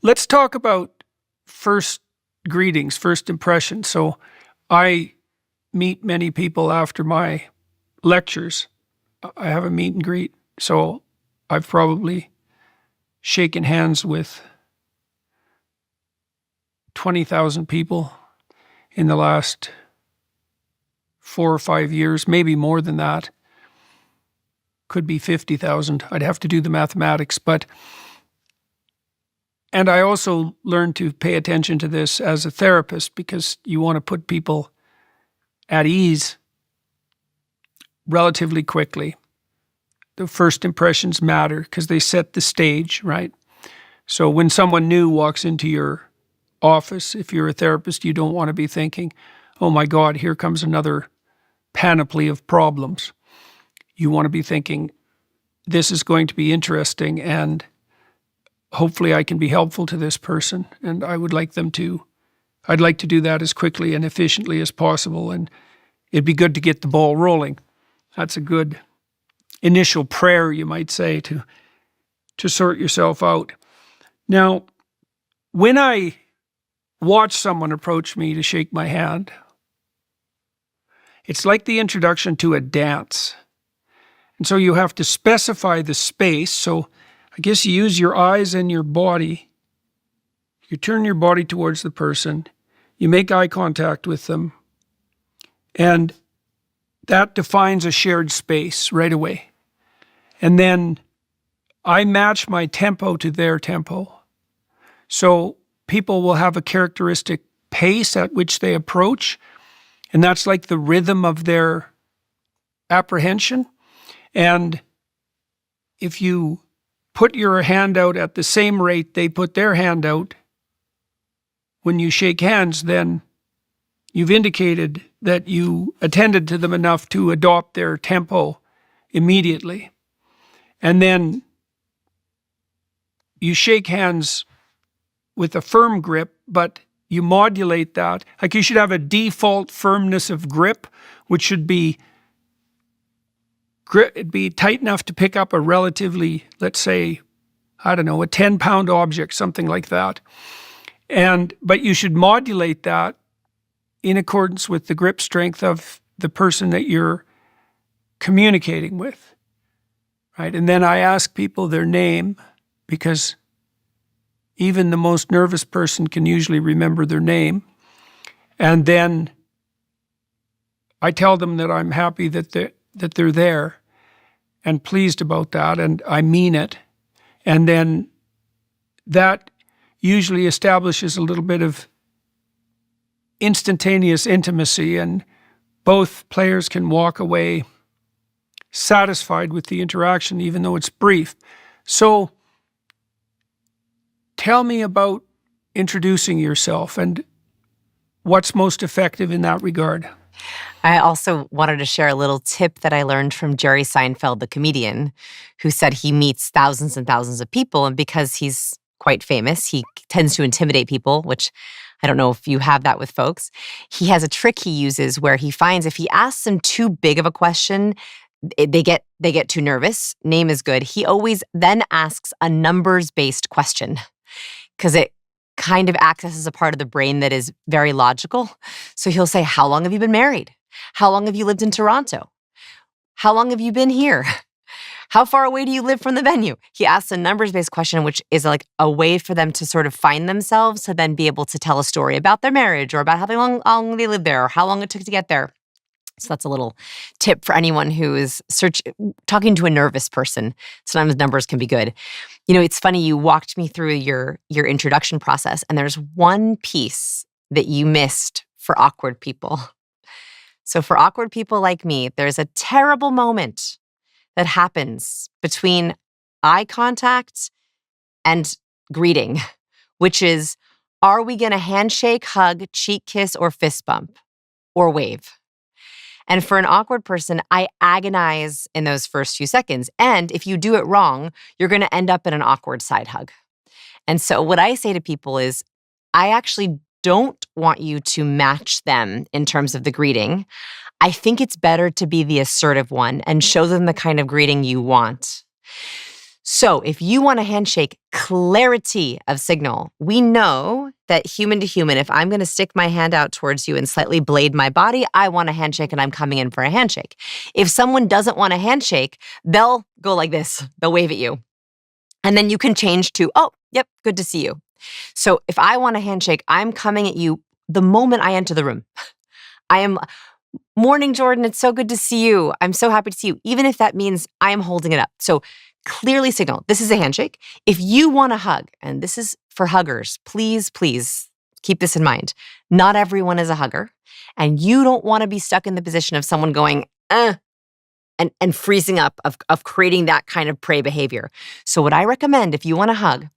let's talk about first greetings, first impressions. So I meet many people after my lectures. I have a meet and greet. So I've probably shaken hands with 20,000 people in the last 4 or 5 years, maybe more than that. Could be 50,000. I'd have to do the mathematics, and I also learned to pay attention to this as a therapist because you want to put people at ease relatively quickly. The first impressions matter because they set the stage, right? So when someone new walks into your office, if you're a therapist, you don't want to be thinking, oh my God, here comes another panoply of problems. You want to be thinking, this is going to be interesting and hopefully I can be helpful to this person. And I'd like to do that as quickly and efficiently as possible. And it'd be good to get the ball rolling. That's a good initial prayer, you might say, to sort yourself out. Now, when I watch someone approach me to shake my hand, it's like the introduction to a dance. And so you have to specify the space. So I guess you use your eyes and your body. You turn your body towards the person. You make eye contact with them. And that defines a shared space right away. And then I match my tempo to their tempo. So people will have a characteristic pace at which they approach. And that's like the rhythm of their apprehension. And if you put your hand out at the same rate they put their hand out when you shake hands, then you've indicated that you attended to them enough to adopt their tempo immediately. And then you shake hands with a firm grip, but you modulate that. Like you should have a default firmness of grip, which should be it'd be tight enough to pick up a relatively, let's say, I don't know, a 10-pound object, something like that. But you should modulate that in accordance with the grip strength of the person that you're communicating with, right? And then I ask people their name because even the most nervous person can usually remember their name. And then I tell them that I'm happy that they're there and pleased about that, and I mean it. And then that usually establishes a little bit of instantaneous intimacy, and both players can walk away satisfied with the interaction, even though it's brief. So tell me about introducing yourself and what's most effective in that regard. I also wanted to share a little tip that I learned from Jerry Seinfeld, the comedian, who said he meets thousands and thousands of people, and because he's quite famous, he tends to intimidate people, which I don't know if you have that with folks. He has a trick he uses where he finds if he asks them too big of a question, they get too nervous. Name is good. He always then asks a numbers-based question because it kind of accesses a part of the brain that is very logical. So he'll say, how long have you been married? How long have you lived in Toronto? How long have you been here? How far away do you live from the venue? He asks a numbers-based question, which is like a way for them to sort of find themselves to then be able to tell a story about their marriage or about how long they lived there or how long it took to get there. So that's a little tip for anyone who is talking to a nervous person. Sometimes numbers can be good. You know, it's funny, you walked me through your introduction process, and there's one piece that you missed for awkward people. So for awkward people like me, there's a terrible moment that happens between eye contact and greeting, which is, are we going to handshake, hug, cheek kiss, or fist bump, or wave? And for an awkward person, I agonize in those first few seconds. And if you do it wrong, you're going to end up in an awkward side hug. And so what I say to people is, I actually don't want you to match them in terms of the greeting. I think it's better to be the assertive one and show them the kind of greeting you want. So if you want a handshake, clarity of signal. We know that human to human, if I'm going to stick my hand out towards you and slightly blade my body, I want a handshake and I'm coming in for a handshake. If someone doesn't want a handshake, they'll go like this. They'll wave at you. And then you can change to, oh, yep, good to see you. So if I want a handshake, I'm coming at you the moment I enter the room. I am, morning, Jordan, it's so good to see you. I'm so happy to see you, even if that means I am holding it up. So clearly signal, this is a handshake. If you want a hug, and this is for huggers, please, please keep this in mind. Not everyone is a hugger, and you don't want to be stuck in the position of someone going, and freezing up, of creating that kind of prey behavior. So what I recommend, if you want a hug,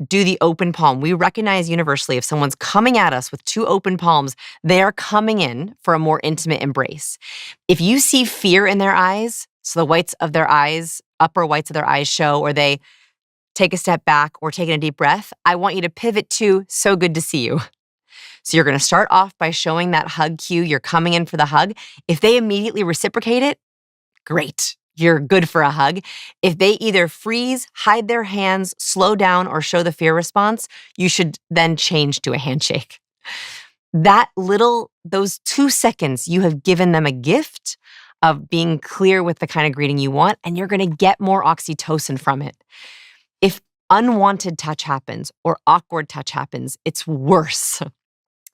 do the open palm. We recognize universally if someone's coming at us with two open palms, they are coming in for a more intimate embrace. If you see fear in their eyes, so the whites of their eyes, upper whites of their eyes show, or they take a step back or taking a deep breath, I want you to pivot to, so good to see you. So you're going to start off by showing that hug cue. You're coming in for the hug. If they immediately reciprocate it, great. You're good for a hug. If they either freeze, hide their hands, slow down, or show the fear response, you should then change to a handshake. Those 2 seconds, you have given them a gift of being clear with the kind of greeting you want, and you're going to get more oxytocin from it. If unwanted touch happens or awkward touch happens, it's worse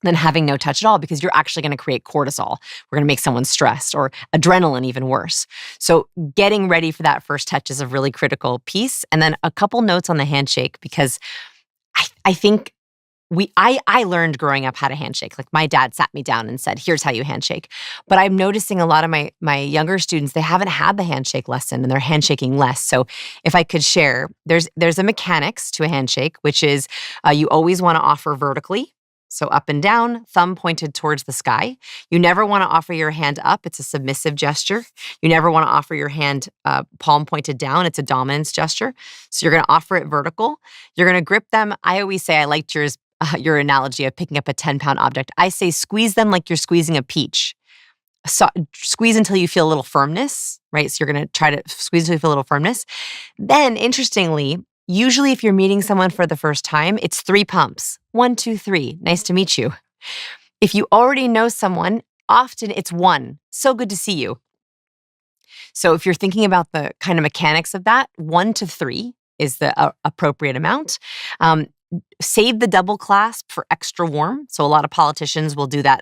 than having no touch at all, because you're actually going to create cortisol. We're going to make someone stressed, or adrenaline, even worse. So getting ready for that first touch is a really critical piece. And then a couple notes on the handshake, because I think I learned growing up how to handshake. Like my dad sat me down and said, here's how you handshake. But I'm noticing a lot of my younger students, they haven't had the handshake lesson and they're handshaking less. So if I could share, there's a mechanics to a handshake, which is you always want to offer vertically. So up and down, thumb pointed towards the sky. You never want to offer your hand up. It's a submissive gesture. You never want to offer your hand palm pointed down. It's a dominance gesture. So you're going to offer it vertical. You're going to grip them. I always say, I liked your analogy of picking up a 10-pound object. I say squeeze them like you're squeezing a peach. So squeeze until you feel a little firmness, right? So you're going to try to squeeze until you feel a little firmness. Then, interestingly, usually if you're meeting someone for the first time, it's 3 pumps. 1, 2, 3. Nice to meet you. If you already know someone, often it's 1. So good to see you. So if you're thinking about the kind of mechanics of that, 1 to 3 is the appropriate amount. Save the double clasp for extra warm. So a lot of politicians will do that,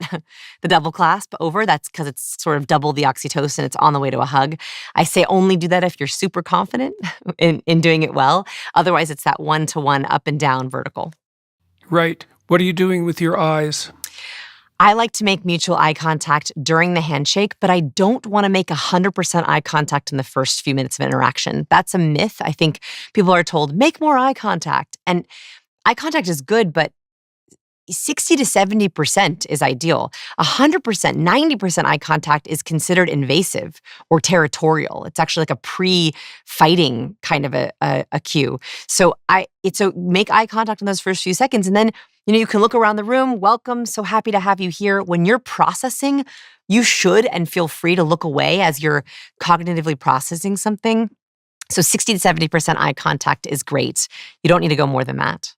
the double clasp over. That's because it's sort of double the oxytocin. It's on the way to a hug. I say only do that if you're super confident in doing it well. Otherwise, it's that 1-to-1 up and down vertical. Right. What are you doing with your eyes? I like to make mutual eye contact during the handshake, but I don't want to make 100% eye contact in the first few minutes of interaction. That's a myth. I think people are told, make more eye contact. And eye contact is good, but 60 to 70% is ideal. 100%, 90% eye contact is considered invasive or territorial. It's actually like a pre-fighting kind of a cue. So make eye contact in those first few seconds, and then you can look around the room. Welcome, so happy to have you here. When you're processing, you should and feel free to look away as you're cognitively processing something. So 60 to 70% eye contact is great. You don't need to go more than that.